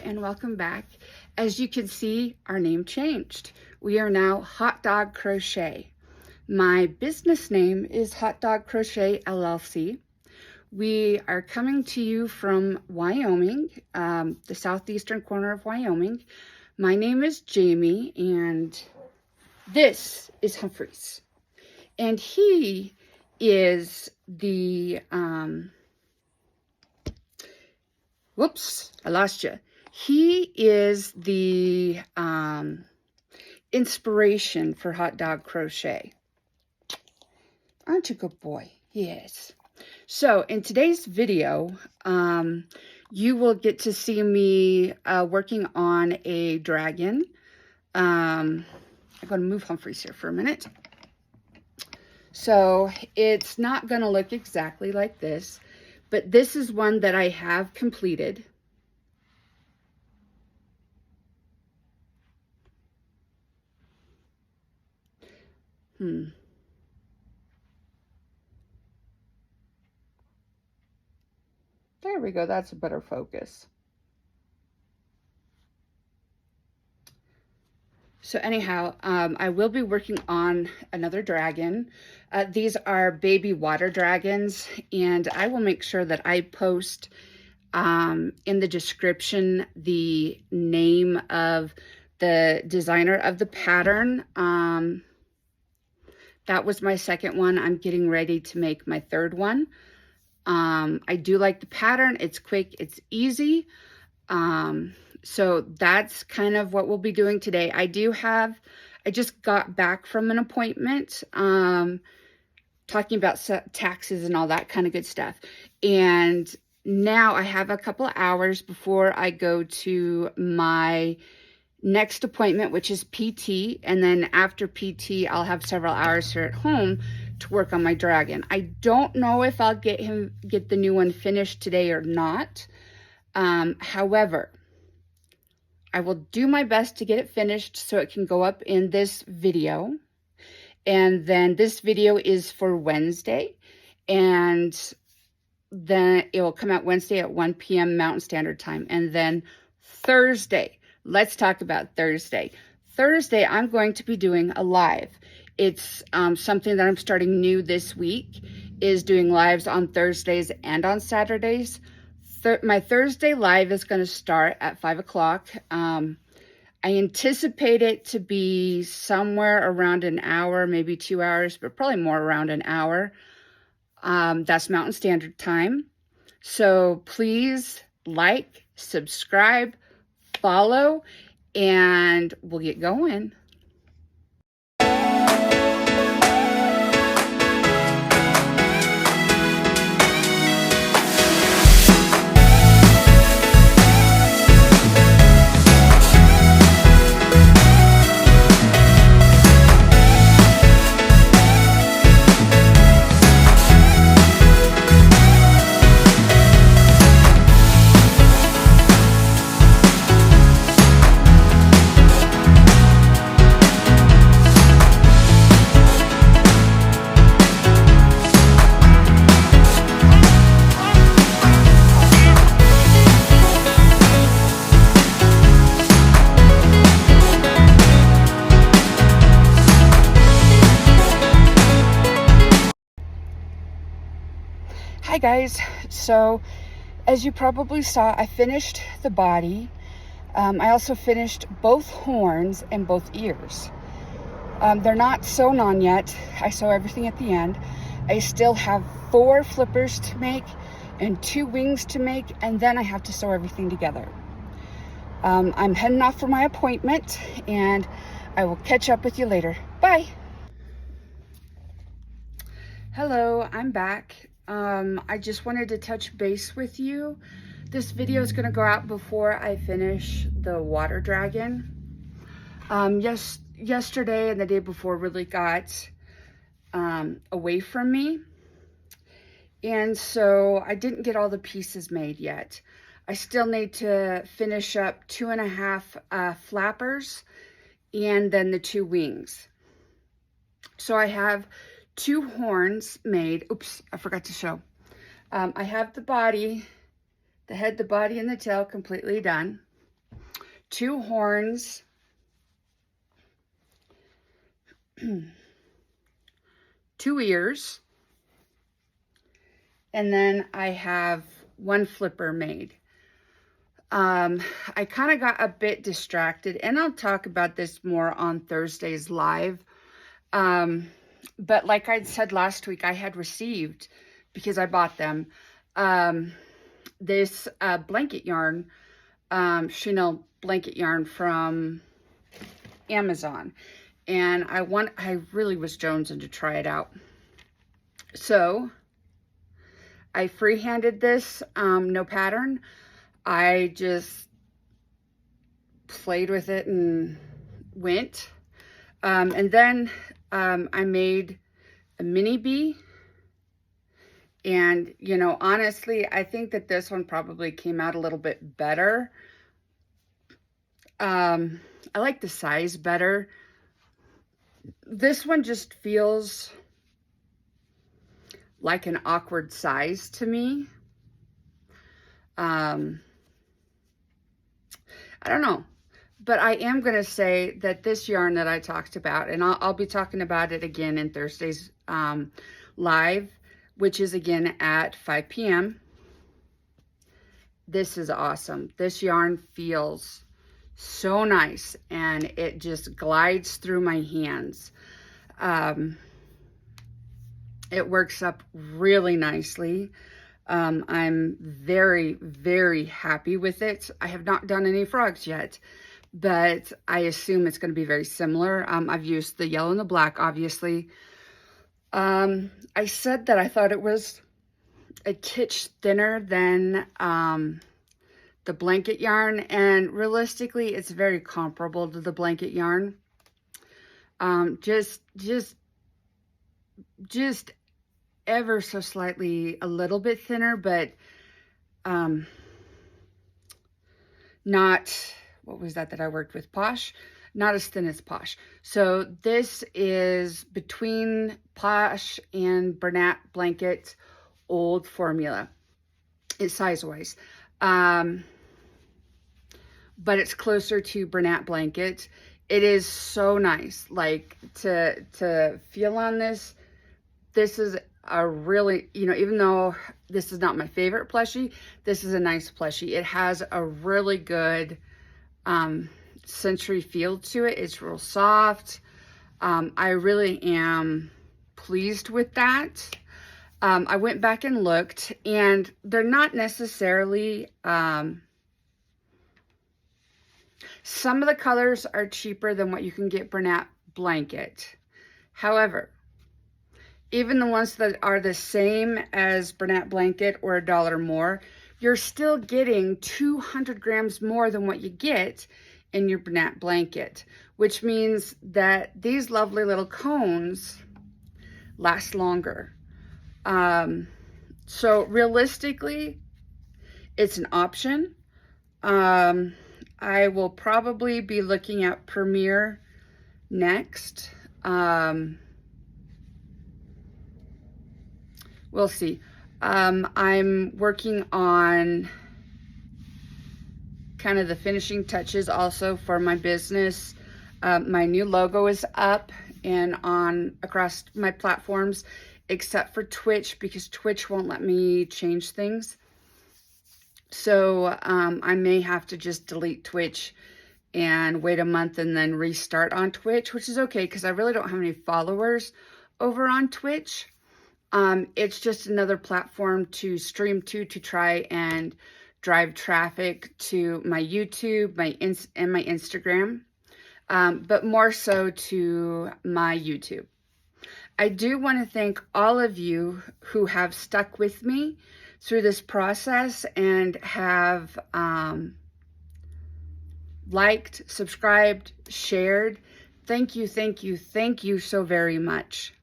and welcome back. As you can see, our name changed. We are now Hotdog Crochet. My business name is Hotdog Crochet LLC. We are coming to you from Wyoming, the southeastern corner of Wyoming. My name is Jamie, and this is Humphreys. And he is the, whoops, I lost you. He is the inspiration for Hotdog Crochet. Aren't you a good boy? He is. So in today's video, you will get to see me working on a dragon. I'm going to move Humphreys here for a minute. So it's not going to look exactly like this, but this is one that I have completed. There we go. That's a better focus. So anyhow, I will be working on another dragon. These are baby water dragons, and I will make sure that I post in the description the name of the designer of the pattern. That was my second one. I'm getting ready to make my third one. I do like the pattern. It's quick, it's easy. So that's kind of what we'll be doing today. I just got back from an appointment, talking about taxes and all that kind of good stuff. And now I have a couple of hours before I go to my next appointment, which is PT. And then after PT, I'll have several hours here at home to work on my dragon. I don't know if I'll get the new one finished today or not. However, I will do my best to get it finished so it can go up in this video. And then this video is for Wednesday. And then it will come out Wednesday at 1 p.m. Mountain Standard Time. And then Thursday, let's talk about Thursday. Thursday, I'm going to be doing a live. It's something that I'm starting new this week, is doing lives on Thursdays and on Saturdays. My Thursday live is going to start at 5 o'clock. I anticipate it to be somewhere around an hour, maybe 2 hours, but probably more around an hour. That's Mountain Standard Time. So please like, subscribe, follow, and we'll get going. Hi guys, so as you probably saw, I finished the body. I also finished both horns and both ears. They're not sewn on yet. I sew everything at the end. I still have 4 flippers to make and 2 wings to make, and then I have to sew everything together. I'm heading off for my appointment, and I will catch up with you later. Bye. Hello, I'm back. I just wanted to touch base with you. This video is going to go out before I finish the water dragon. Yesterday and the day before really got away from me. And so I didn't get all the pieces made yet. I still need to finish up 2.5 flappers and then the 2 wings. So I have 2 horns made. Oops, I forgot to show. I have the body, the head, the body, and the tail completely done. 2 horns, 2 ears, and then I have 1 flipper made. I kind of got a bit distracted, and I'll talk about this more on Thursday's live. But like I said last week, I had received, because I bought them, this blanket yarn, chenille blanket yarn from Amazon. And I really was jonesing to try it out. So I freehanded this, no pattern. I just played with it and went. And then I made a mini bee. And, you know, honestly, I think that this one probably came out a little bit better. I like the size better. This one just feels like an awkward size to me. I don't know, but I am going to say that this yarn that I talked about, and I'll be talking about it again in Thursday's live, which is again at 5 p.m. This is awesome. This yarn feels so nice, and it just glides through my hands. It works up really nicely. I'm very, very happy with it. I have not done any frogs yet, but I assume it's going to be very similar. I've used the yellow and the black, obviously. I said that I thought it was a titch thinner than the blanket yarn, and realistically, it's very comparable to the blanket yarn. Just ever so slightly a little bit thinner, but not, what was that I worked with? Posh? Not as thin as Posh. So this is between Posh and Bernat Blanket old formula. It's size-wise. But it's closer to Bernat Blanket. It is so nice. Like, to feel on this. This is a really, you know, even though this is not my favorite plushie, this is a nice plushie. It has a really good sensory feel to it. It's real soft. I really am pleased with that. I went back and looked, and they're not necessarily, some of the colors are cheaper than what you can get Bernat Blanket. However, even the ones that are the same as Bernat Blanket or $1 more, you're still getting 200 grams more than what you get in your Bernat Blanket, which means that these lovely little cones last longer. So realistically, it's an option. I will probably be looking at Premier next. We'll see. I'm working on kind of the finishing touches also for my business. My new logo is up and on across my platforms, except for Twitch, because Twitch won't let me change things. So I may have to just delete Twitch and wait a month and then restart on Twitch, which is okay because I really don't have any followers over on Twitch. It's just another platform to stream to try and drive traffic to my YouTube, and my Instagram, but more so to my YouTube. I do want to thank all of you who have stuck with me through this process and have liked, subscribed, shared. Thank you, thank you, thank you so very much.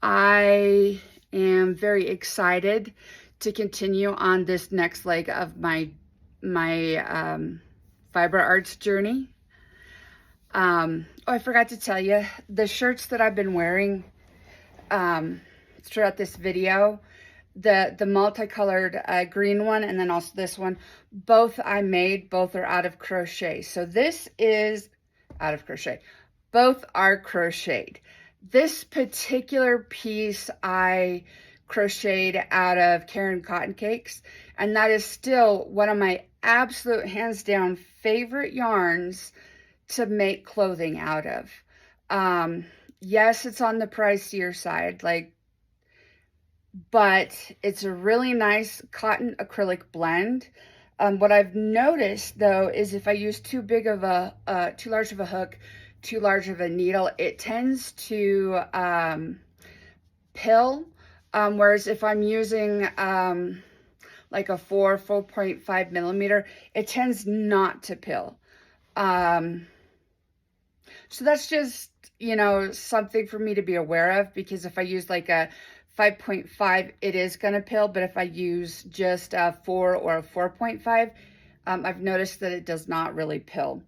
I am very excited to continue on this next leg of my fiber arts journey. Oh, I forgot to tell you, the shirts that I've been wearing throughout this video, the multicolored green one, and then also this one. Both I made, both are out of crochet. So this is out of crochet. Both are crocheted. This particular piece I crocheted out of Karen Cotton Cakes, and that is still one of my absolute hands down favorite yarns to make clothing out of. Yes, it's on the pricier side, like, but it's a really nice cotton acrylic blend. What I've noticed though is if I use too large of a hook, too large of a needle, it tends to pill. Whereas if I'm using like a 4.5 millimeter, it tends not to pill. So that's just, you know, something for me to be aware of, because if I use like a 5.5, it is going to pill. But if I use just a 4 or a 4.5, I've noticed that it does not really pill.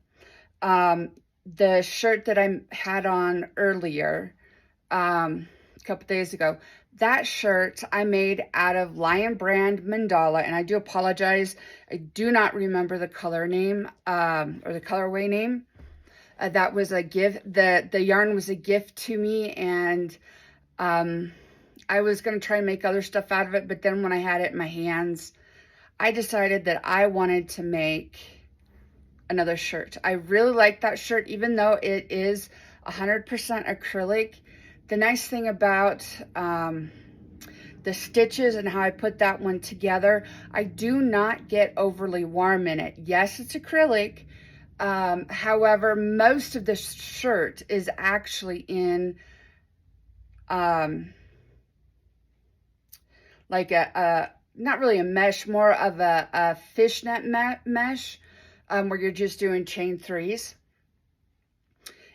The shirt that I had on earlier, a couple days ago, that shirt I made out of Lion Brand Mandala, and I do apologize, I do not remember the color name, or the colorway name. That was a gift, the yarn was a gift to me, and I was going to try and make other stuff out of it, but then when I had it in my hands, I decided that I wanted to make another shirt. I really like that shirt, even though it is 100% acrylic. The nice thing about the stitches and how I put that one together, I do not get overly warm in it. Yes, it's acrylic. However, most of the shirt is actually in like not really a mesh, more of a fishnet mesh, where you're just doing chain 3s.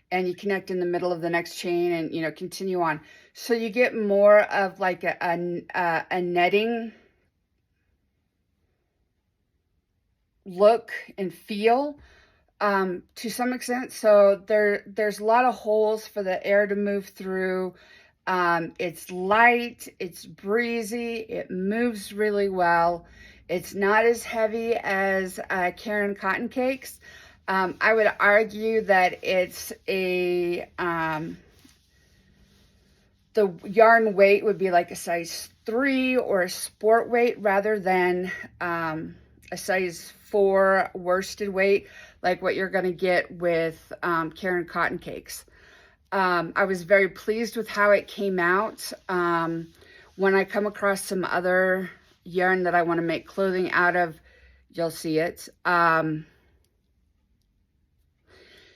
And you connect in the middle of the next chain and, you know, continue on. So you get more of like a netting look and feel to some extent. So there's a lot of holes for the air to move through. It's light, it's breezy, it moves really well. It's not as heavy as Karen Cotton Cakes. I would argue that it's the yarn weight would be like a size 3 or a sport weight, rather than a size 4 worsted weight, like what you're going to get with Karen Cotton Cakes. I was very pleased with how it came out. When I come across some other yarn that I want to make clothing out of, you'll see it.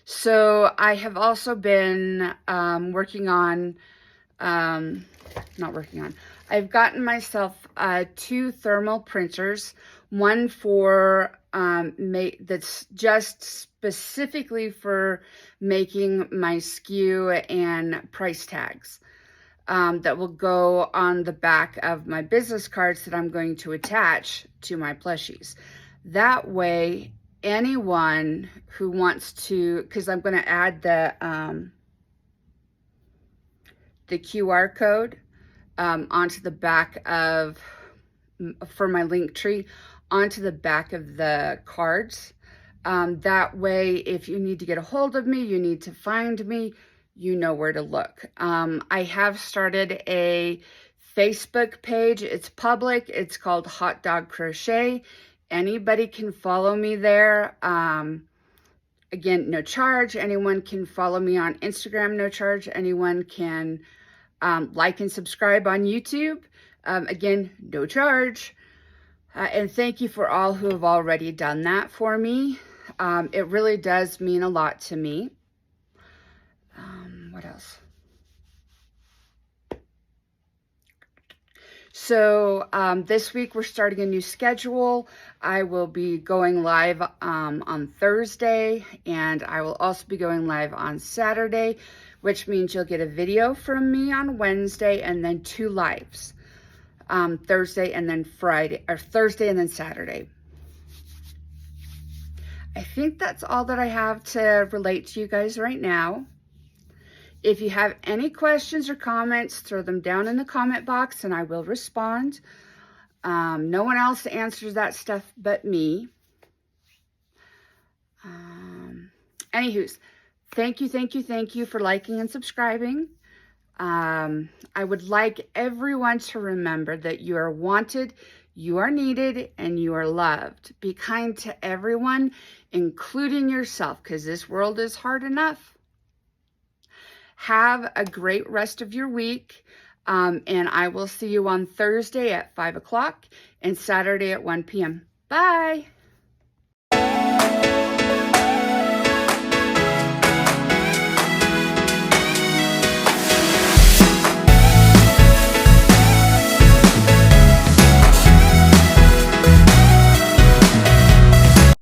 So I have also been working on, I've gotten myself 2 thermal printers, one for that's just specifically for making my SKU and price tags that will go on the back of my business cards that I'm going to attach to my plushies. That way, anyone who wants to, because I'm going to add the QR code onto the back of, for my link tree, onto the back of the cards. That way, if you need to get a hold of me, you need to find me, you know where to look. I have started a Facebook page. It's public. It's called Hotdog Crochet. Anybody can follow me there. Again, no charge. Anyone can follow me on Instagram, no charge. Anyone can like and subscribe on YouTube. Again, no charge. And thank you for all who have already done that for me. It really does mean a lot to me. What else? So this week we're starting a new schedule. I will be going live on Thursday, and I will also be going live on Saturday, which means you'll get a video from me on Wednesday and then 2 lives. Thursday and then Friday, or Thursday and then Saturday. I think that's all that I have to relate to you guys right now. If you have any questions or comments, throw them down in the comment box and I will respond. No one else answers that stuff but me. Anywho's, thank you for liking and subscribing. I would like everyone to remember that you are wanted, you are needed, and you are loved. Be kind to everyone, including yourself, because this world is hard enough. Have a great rest of your week, and I will see you on Thursday at 5 o'clock and Saturday at 1 p.m. Bye!